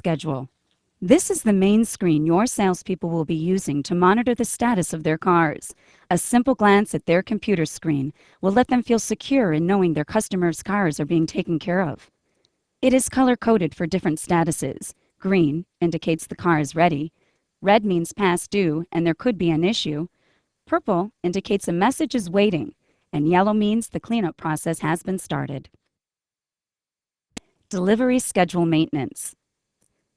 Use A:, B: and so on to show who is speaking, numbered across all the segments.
A: schedule. This is the main screen your salespeople will be using to monitor the status of their cars. A simple glance at their computer screen will let them feel secure in knowing their customers' cars are being taken care of. It is color-coded for different statuses. Green indicates the car is ready. Red means past due and there could be an issue. Purple indicates a message is waiting. And yellow means the cleanup process has been started. Delivery schedule maintenance.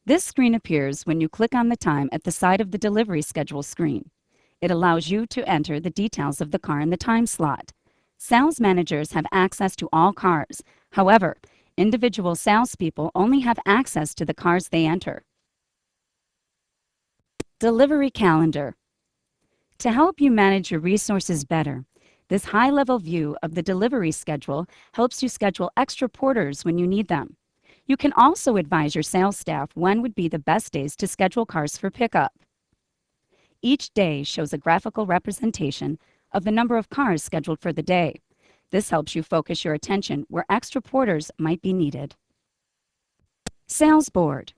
A: This screen appears when you click on the time at the side of the delivery schedule screen. It allows you to enter the details of the car in the time slot. Sales managers have access to all cars. However, individual salespeople only have access to the cars they enter. Delivery calendar. To help you manage your resources better, this high-level view of the delivery schedule helps you schedule extra porters when you need them. You can also advise your sales staff when would be the best days to schedule cars for pickup. Each day shows a graphical representation of the number of cars scheduled for the day. This helps you focus your attention where extra porters might be needed. Sales board.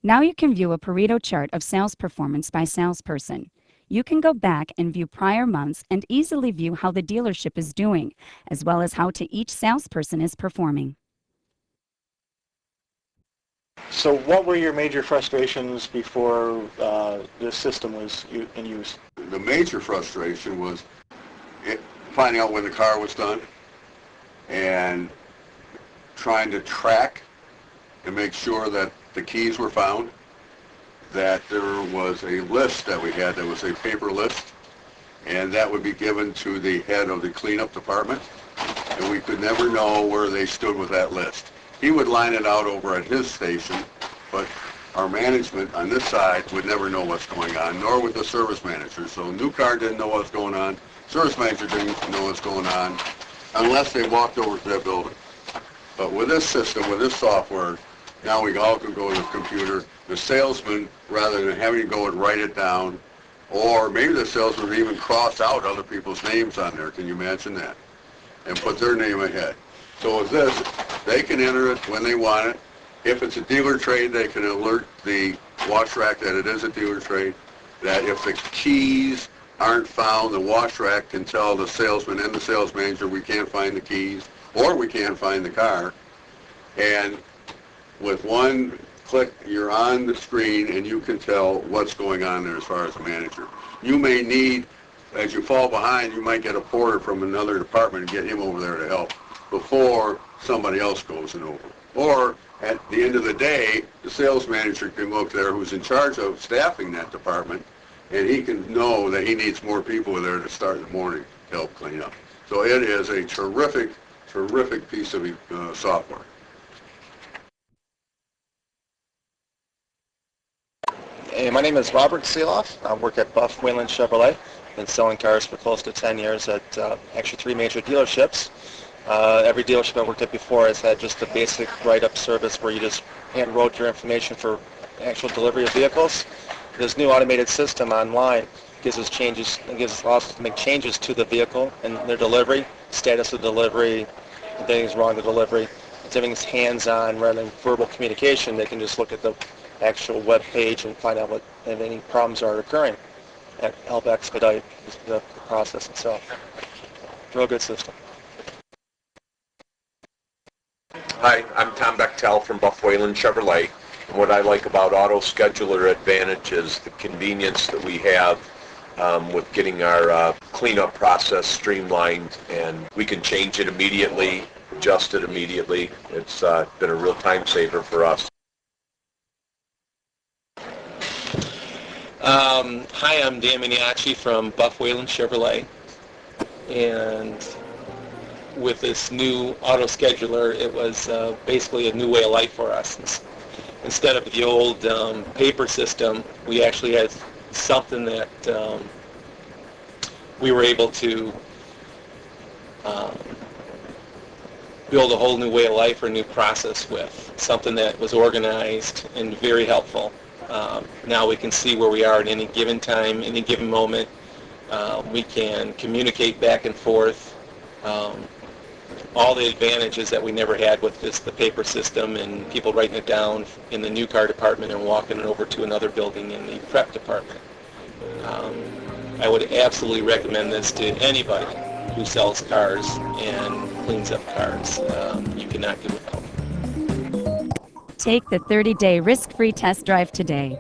A: Now you can view a Pareto chart of sales performance by salesperson. You can go back and view prior months and easily view how the dealership is doing, as well as how each salesperson is performing.
B: So what were your major frustrations before this system was in use?
C: The major frustration was finding out when the car was done and trying to track and make sure that the keys were found, that there was a list that we had that was a paper list, and that would be given to the head of the cleanup department, and we could never know where they stood with that list. He would line it out over at his station, but our management on this side would never know what's going on, nor would the service manager. So new car didn't know what's going on, service manager didn't know what's going on, unless they walked over to that building. But with this system, with this software, now we all can go to the computer. The salesman, rather than having to go and write it down, or maybe the salesman would even cross out other people's names on there, can you imagine that? And put their name ahead. So with this, they can enter it when they want it. If it's a dealer trade, they can alert the wash rack that it is a dealer trade. That if the keys aren't found, the wash rack can tell the salesman and the sales manager we can't find the keys, or we can't find the car. And with one click, you're on the screen and you can tell what's going on there as far as the manager. You may need, as you fall behind, you might get a porter from another department and get him over there to help before somebody else goes in over. Or at the end of the day, the sales manager can look there who's in charge of staffing that department, and he can know that he needs more people there to start in the morning to help clean up. So it is a terrific, terrific piece of software.
D: Hey, my name is Robert Seeloff. I work at Buff Wayland Chevrolet. Been selling cars for close to 10 years at actually 3 major dealerships. Every dealership I worked at before has had just a basic write-up service where you just hand-wrote your information for actual delivery of vehicles. This new automated system online gives us changes and allows us to make changes to the vehicle and their delivery, status of delivery, if anything's wrong with delivery. If everything's hands-on rather than verbal communication, they can just look at the actual web page and find out what if any problems are occurring and help expedite the process itself. Real good system.
E: Hi, I'm Tom Bechtel from Buff Wayland Chevrolet. And what I like about Auto Scheduler Advantage is the convenience that we have with getting our cleanup process streamlined, and we can change it immediately, adjust it immediately. It's been a real time saver for us.
D: Hi, I'm Dan Miniacci from Buff Wayland Chevrolet, and with this new auto scheduler, it was basically a new way of life for us. Instead of the old paper system, we actually had something that we were able to build a whole new way of life or new process with, something that was organized and very helpful. Now we can see where we are at any given time, any given moment. We can communicate back and forth. all the advantages that we never had with the paper system and people writing it down in the new car department and walking it over to another building in the prep department. I would absolutely recommend this to anybody who sells cars and cleans up cars. You cannot do without.
A: Take the 30-day risk-free test drive today.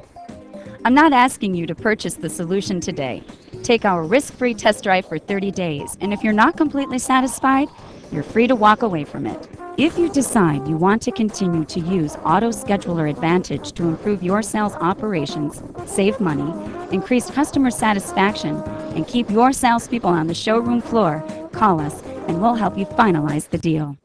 A: I'm not asking you to purchase the solution today. Take our risk-free test drive for 30 days, and if you're not completely satisfied, you're free to walk away from it. If you decide you want to continue to use Auto Scheduler Advantage to improve your sales operations, save money, increase customer satisfaction, and keep your salespeople on the showroom floor, call us and we'll help you finalize the deal.